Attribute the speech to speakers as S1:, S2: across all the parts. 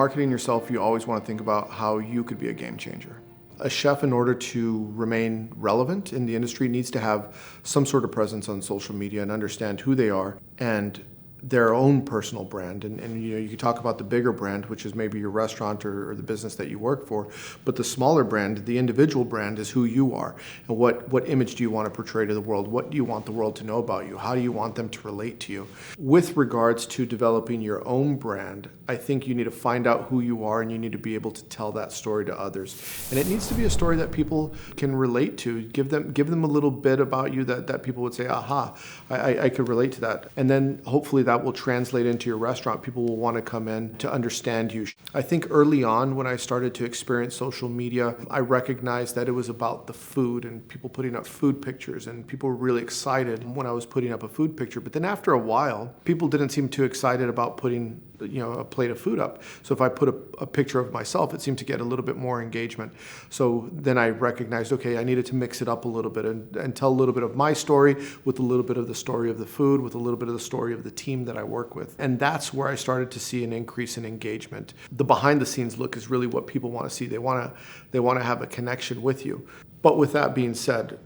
S1: marketing yourself, you always want to think about how you could be a game changer. A chef, in order to remain relevant in the industry, needs to have some sort of presence on social media and understand who they are and their own personal brand. And you can talk about the bigger brand, which is maybe your restaurant or the business that you work for, but the smaller brand, the individual brand, is who you are. And what image do you want to portray to the world? What do you want the world to know about you? How do you want them to relate to you? With regards to developing your own brand, I think you need to find out who you are, and you need to be able to tell that story to others. And it needs to be a story that people can relate to. Give them a little bit about you that people would say, aha, I could relate to that. And then hopefully that will translate into your restaurant. People will want to come in to understand you. I think early on, when I started to experience social media, I recognized that it was about the food and people putting up food pictures, and people were really excited when I was putting up a food picture. But then after a while, people didn't seem too excited about putting a plate of food up. So if I put a picture of myself, it seemed to get a little bit more engagement. So then I recognized, okay, I needed to mix it up a little bit and tell a little bit of my story with a little bit of the story of the food, with a little bit of the story of the team that I work with. And that's where I started to see an increase in engagement. The behind the scenes look is really what people want to see. They want to have a connection with you. But with that being said,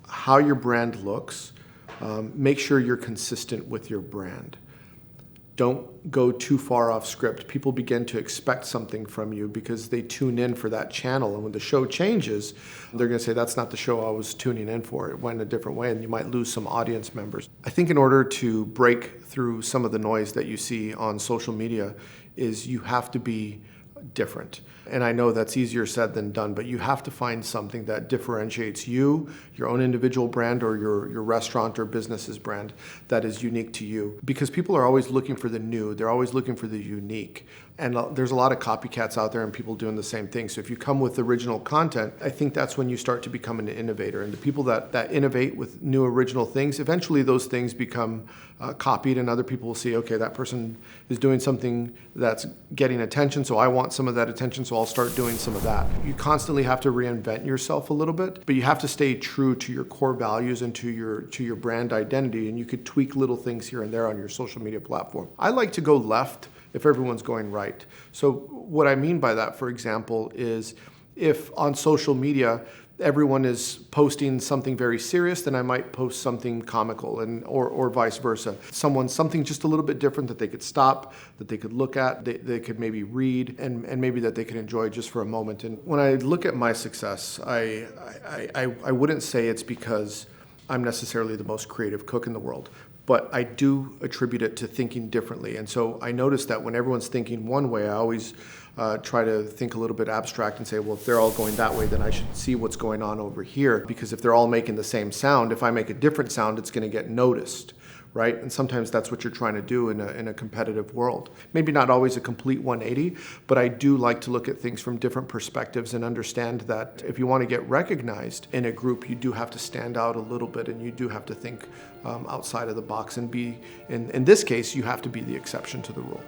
S1: how your brand looks, make sure you're consistent with your brand. Don't go too far off script. People begin to expect something from you because they tune in for that channel. And when the show changes, they're going to say, that's not the show I was tuning in for. It went a different way, and you might lose some audience members. I think in order to break through some of the noise that you see on social media is you have to be different. And I know that's easier said than done, but you have to find something that differentiates you, your own individual brand, or your restaurant or business's brand that is unique to you. Because people are always looking for the new, they're always looking for the unique. And there's a lot of copycats out there and people doing the same thing. So if you come with original content, I think that's when you start to become an innovator. And the people that innovate with new original things, eventually those things become copied, and other people will see, okay, that person is doing something that's getting attention, so I want some of that attention, so I'll start doing some of that. You constantly have to reinvent yourself a little bit, but you have to stay true to your core values and to your brand identity, and you could tweak little things here and there on your social media platform. I like to go left if everyone's going right. So what I mean by that, for example, is if on social media everyone is posting something very serious, then I might post something comical, or vice versa. Something just a little bit different that they could stop, that they could look at, they could maybe read, and maybe that they could enjoy just for a moment. And when I look at my success, I wouldn't say it's because I'm necessarily the most creative cook in the world, but I do attribute it to thinking differently. And so I noticed that when everyone's thinking one way, I always try to think a little bit abstract and say, well, if they're all going that way, then I should see what's going on over here. Because if they're all making the same sound, if I make a different sound, it's going to get noticed, right? And sometimes that's what you're trying to do in a competitive world. Maybe not always a complete 180, but I do like to look at things from different perspectives and understand that if you want to get recognized in a group, you do have to stand out a little bit, and you do have to think outside of the box and be, in this case, you have to be the exception to the rule.